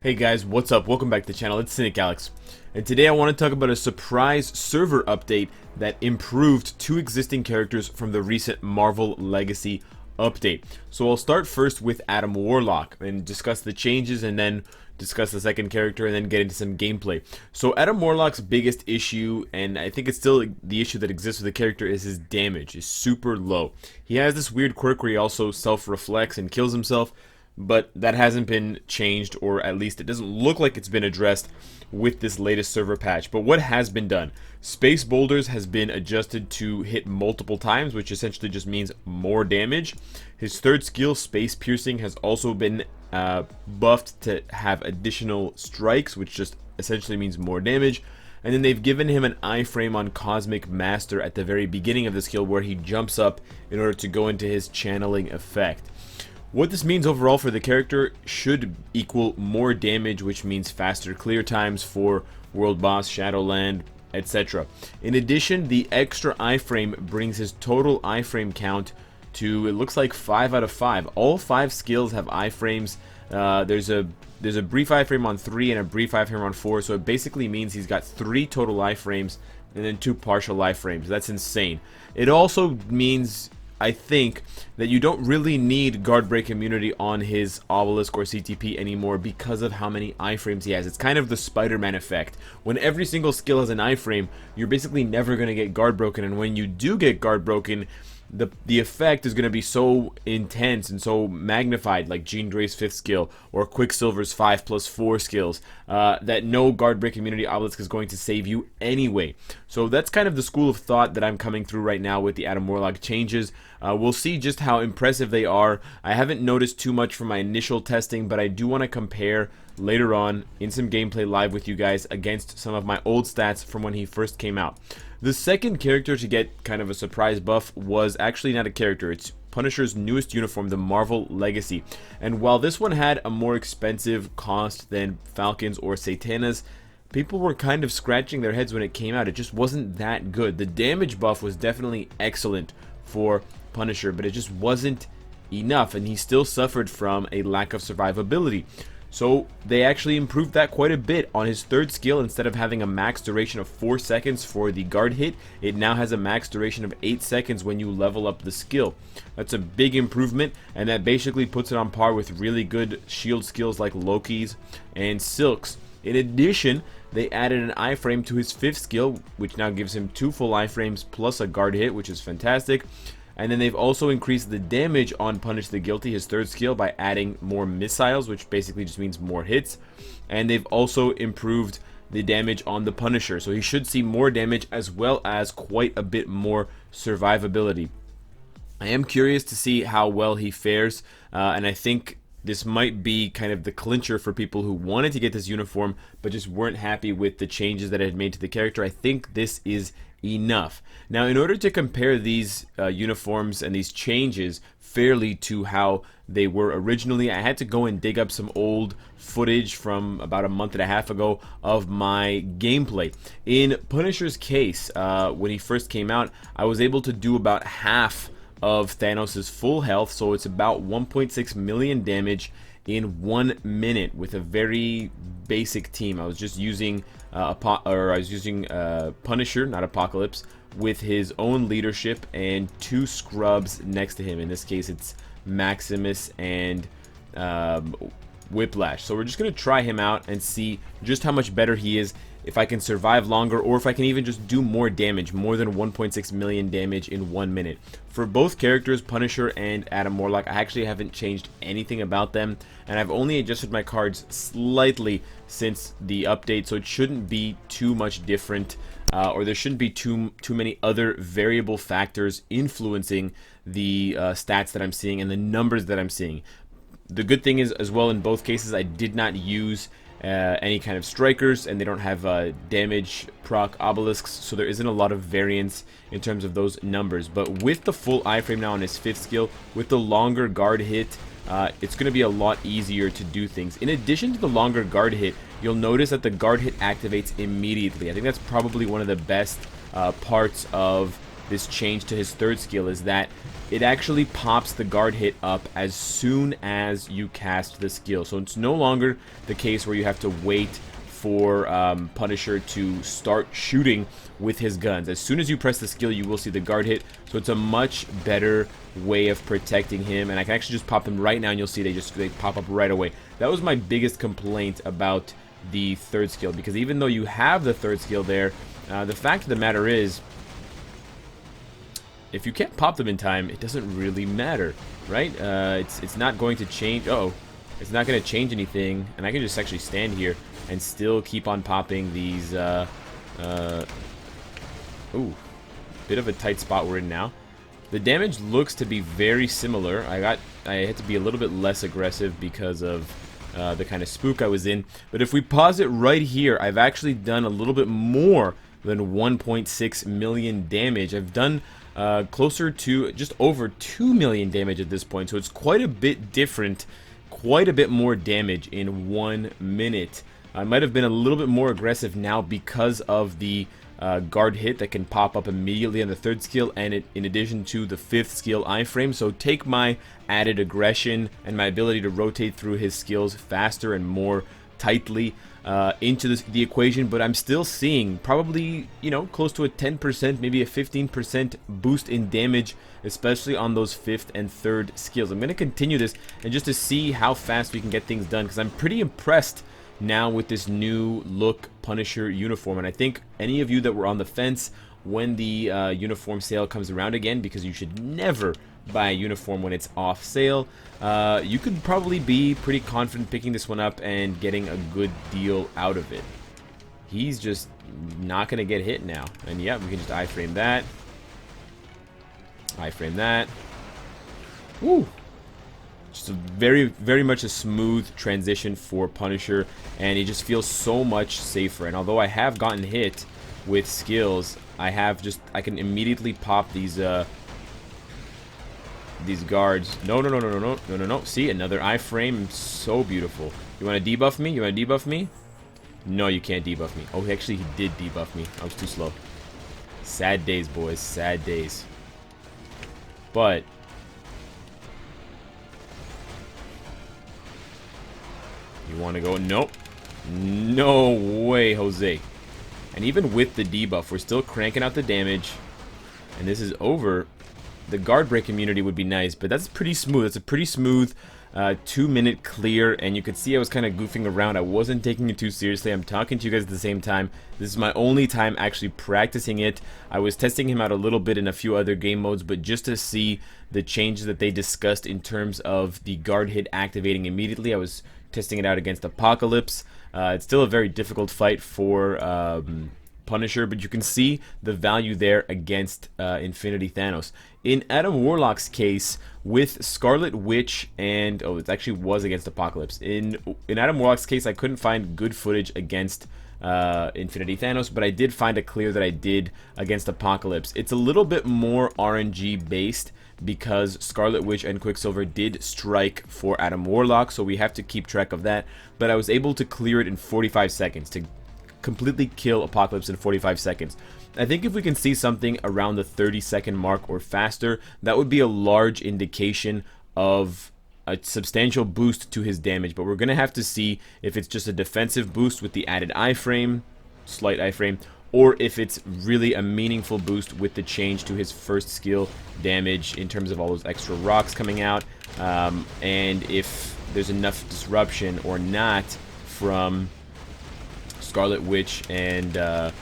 Hey guys, what's up? Welcome back to the channel. It's Cynicalex, and today I want to talk about a surprise server update that improved two existing characters from the recent Marvel Legacy update. So I'll start first with Adam Warlock and discuss the changes, and then discuss the second character, and then get into some gameplay. So Adam Warlock's biggest issue, and I think it's still the issue that exists with the character, is his damage is super low. He has this weird quirk where he also self-reflects and kills himself, but that hasn't been changed, or at least it doesn't look like it's been addressed with this latest server patch. But what has been done? Space Boulders has been adjusted to hit multiple times, which essentially just means more damage. His third skill, Space Piercing, has also been buffed to have additional strikes, which just essentially means more damage. And then they've given him an iframe on Cosmic Master at the very beginning of the skill, where he jumps up in order to go into his channeling effect. What this means overall for the character should equal more damage, which means faster clear times for World Boss, Shadowland, etc. In addition, the extra iframe brings his total iframe count to, it looks like, 5 out of 5. All 5 skills have iframes. There's a brief iframe on 3 and a brief iframe on 4, so it basically means he's got 3 total iframes and then 2 partial iframes. That's insane. It also means, I think, that you don't really need guard break immunity on his obelisk or CTP anymore because of how many iframes he has. It's kind of the Spider-Man effect. When every single skill has an iframe, you're basically never going to get guard broken, and when you do get guard broken, the effect is going to be so intense and so magnified, like Jean Grey's 5th skill or Quicksilver's 5+4 skills, that no guard break immunity obelisk is going to save you anyway. So that's kind of the school of thought that I'm coming through right now with the Adam Warlock changes. We'll see just how impressive they are. I haven't noticed too much from my initial testing, but I do want to compare later on in some gameplay live with you guys against some of my old stats from when he first came out. The second character to get kind of a surprise buff was actually not a character. It's Punisher's newest uniform, the Marvel Legacy. And while this one had a more expensive cost than Falcon's or Satana's, people were kind of scratching their heads when it came out. It just wasn't that good. The damage buff was definitely excellent for Punisher, but it just wasn't enough, and he still suffered from a lack of survivability. So they actually improved that quite a bit. On his third skill, instead of having a max duration of 4 seconds for the guard hit, it now has a max duration of 8 seconds when you level up the skill. That's a big improvement, and that basically puts it on par with really good shield skills like Loki's and Silk's. In addition, they added an iframe to his 5th skill, which now gives him 2 full iframes plus a guard hit, which is fantastic. And then they've also increased the damage on Punish the Guilty, his 3rd skill, by adding more missiles, which basically just means more hits. And they've also improved the damage on the Punisher, so he should see more damage as well as quite a bit more survivability. I am curious to see how well he fares, and I think this might be kind of the clincher for people who wanted to get this uniform but just weren't happy with the changes that it had made to the character. I think this is enough. Now, in order to compare these uniforms and these changes fairly to how they were originally, I had to go and dig up some old footage from about a month and a half ago of my gameplay. In Punisher's case, when he first came out, I was able to do about half of Thanos' full health, so it's about 1.6 million damage in 1 minute with a very basic team. I was just using Punisher, not Apocalypse, with his own leadership and 2 scrubs next to him. In this case, it's Maximus and Whiplash. So we're just going to try him out and see just how much better he is, if I can survive longer, or if I can even just do more damage, more than 1.6 million damage in 1 minute. For both characters, Punisher and Adam Warlock, I actually haven't changed anything about them, and I've only adjusted my cards slightly since the update, so it shouldn't be too much different, or there shouldn't be too many other variable factors influencing the stats that I'm seeing and the numbers that I'm seeing. The good thing is, as well, in both cases, I did not use any kind of strikers, and they don't have damage proc obelisks, so there isn't a lot of variance in terms of those numbers. But with the full iframe now on his 5th skill, with the longer guard hit, it's going to be a lot easier to do things. In addition to the longer guard hit, you'll notice that the guard hit activates immediately. I think that's probably one of the best parts of this change to his 3rd skill, is that it actually pops the guard hit up as soon as you cast the skill. So it's no longer the case where you have to wait for Punisher to start shooting with his guns. As soon as you press the skill, you will see the guard hit. So it's a much better way of protecting him. And I can actually just pop them right now, and you'll see they pop up right away. That was my biggest complaint about the third skill, because even though you have the third skill there, the fact of the matter is, if you can't pop them in time, it doesn't really matter, right? It's not going to change. Uh-oh. It's not going to change anything, and I can just actually stand here and still keep on popping these. Ooh, bit of a tight spot we're in now. The damage looks to be very similar. I had to be a little bit less aggressive because of the kind of spook I was in. But if we pause it right here, I've actually done a little bit more than 1.6 million damage. I've done closer to just over 2 million damage at this point. So it's quite a bit different, quite a bit more damage in 1 minute. I might have been a little bit more aggressive now because of the guard hit that can pop up immediately on the third skill, and in addition to the fifth skill iframe. So take my added aggression and my ability to rotate through his skills faster and more tightly into the equation, but I'm still seeing probably, you know, close to a 10%, maybe a 15% boost in damage, especially on those fifth and third skills. I'm going to continue this and just to see how fast we can get things done, because I'm pretty impressed now with this new look Punisher uniform. And I think any of you that were on the fence when the uniform sale comes around again, because you should never buy a uniform when it's off sale, you could probably be pretty confident picking this one up and getting a good deal out of it. He's just not going to get hit now. And yeah, we can just iframe that. Iframe that. Woo! Just a very much a smooth transition for Punisher, and he just feels so much safer. And although I have gotten hit with skills, I can immediately pop these guards. No. See, another iframe. So beautiful. You want to debuff me? You want to debuff me? No, you can't debuff me. Oh, actually, he did debuff me. I was too slow. Sad days, boys. Sad days. But you want to go? Nope. No way, Jose. And even with the debuff, we're still cranking out the damage. And this is over. The guard break immunity would be nice, but that's pretty smooth. It's a pretty smooth 2-minute clear, and you could see I was kind of goofing around. I wasn't taking it too seriously. I'm talking to you guys at the same time. This is my only time actually practicing it. I was testing him out a little bit in a few other game modes, but just to see the changes that they discussed in terms of the guard hit activating immediately, I was testing it out against Apocalypse. It's still a very difficult fight for Punisher, but you can see the value there against Infinity Thanos. In Adam Warlock's case, with Scarlet Witch and it actually was against Apocalypse. In Adam Warlock's case, I couldn't find good footage against Infinity Thanos, but I did find a clear that I did against Apocalypse. It's a little bit more RNG based, because Scarlet Witch and Quicksilver did strike for Adam Warlock, so we have to keep track of that. But I was able to clear it in 45 seconds, to completely kill Apocalypse in 45 seconds. I think if we can see something around the 30-second mark or faster, that would be a large indication of a substantial boost to his damage. But we're going to have to see if it's just a defensive boost with the added iframe, slight iframe, or if it's really a meaningful boost with the change to his first skill damage in terms of all those extra rocks coming out, and if there's enough disruption or not from Scarlet Witch and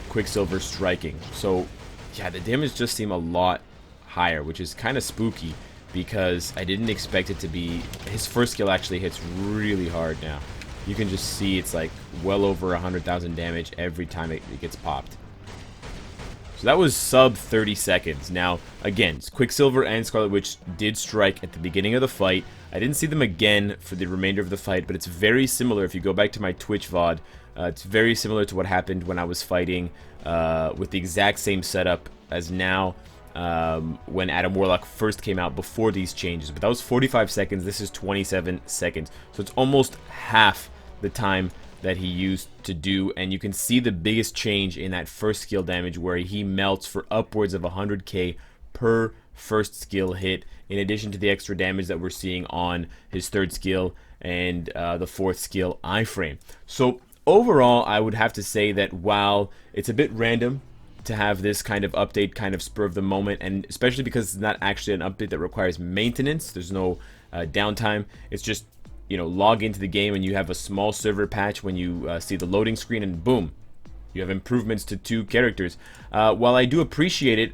Quicksilver striking. So yeah, the damage just seemed a lot higher, which is kind of spooky, because I didn't expect it to be. His first skill actually hits really hard now. You can just see it's like well over 100,000 damage every time it gets popped. So that was sub 30 seconds. Now, again, Quicksilver and Scarlet Witch did strike at the beginning of the fight. I didn't see them again for the remainder of the fight, but it's very similar. If you go back to my Twitch VOD, it's very similar to what happened when I was fighting with the exact same setup as now. When Adam Warlock first came out before these changes. But that was 45 seconds. This is 27 seconds. So it's almost half the time that he used to do. And you can see the biggest change in that first skill damage, where he melts for upwards of 100k per first skill hit, in addition to the extra damage that we're seeing on his third skill and the fourth skill iframe. So overall, I would have to say that while it's a bit random to have this kind of update kind of spur of the moment, and especially because it's not actually an update that requires maintenance, there's no downtime, it's just, you know, log into the game and you have a small server patch when you see the loading screen, and boom, you have improvements to 2 characters. While I do appreciate it,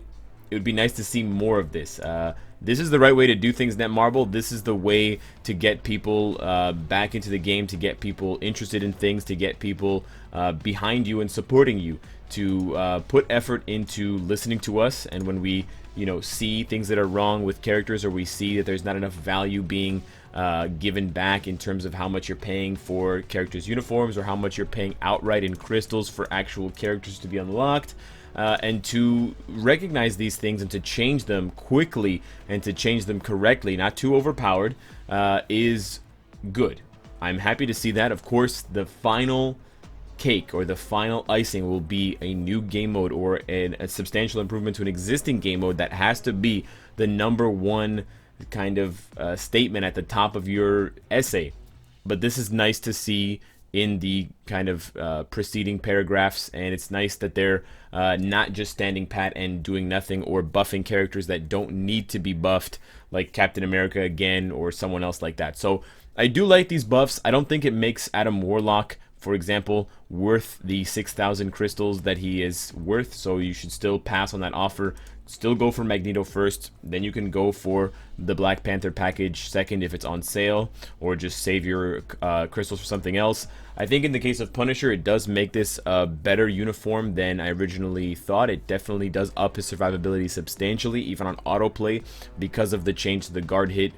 it would be nice to see more of this. This is the right way to do things, Netmarble. This is the way to get people back into the game, to get people interested in things, to get people behind you and supporting you, to put effort into listening to us. And when we, you know, see things that are wrong with characters, or we see that there's not enough value being given back in terms of how much you're paying for characters' uniforms, or how much you're paying outright in crystals for actual characters to be unlocked, and to recognize these things and to change them quickly and to change them correctly, not too overpowered, is good. I'm happy to see that. Of course, the final cake or the final icing will be a new game mode, or a substantial improvement to an existing game mode. That has to be the #1 kind of statement at the top of your essay. But this is nice to see in the kind of preceding paragraphs, and it's nice that they're not just standing pat and doing nothing, or buffing characters that don't need to be buffed, like Captain America again, or someone else like that. So I do like these buffs. I don't think it makes Adam Warlock, for example, worth the 6,000 crystals that he is worth, so you should still pass on that offer. Still go for Magneto first, then you can go for the Black Panther package second if it's on sale, or just save your crystals for something else. I think in the case of Punisher, it does make this a better uniform than I originally thought. It definitely does up his survivability substantially, even on autoplay, because of the change to the guard hit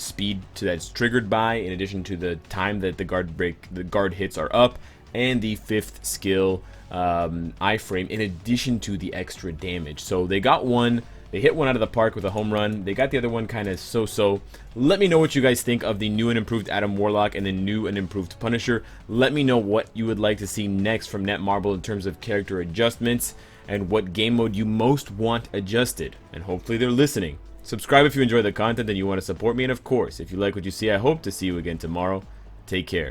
speed that's triggered by, in addition to the time that the guard hits are up, and the 5th skill iframe, in addition to the extra damage. So they got one, they hit one out of the park with a home run. They got the other one kind of so-so. Let me know what you guys think of the new and improved Adam Warlock and the new and improved Punisher. Let me know what you would like to see next from Netmarble in terms of character adjustments, and what game mode you most want adjusted. And hopefully they're listening. Subscribe if you enjoy the content and you want to support me, and of course, if you like what you see, I hope to see you again tomorrow. Take care.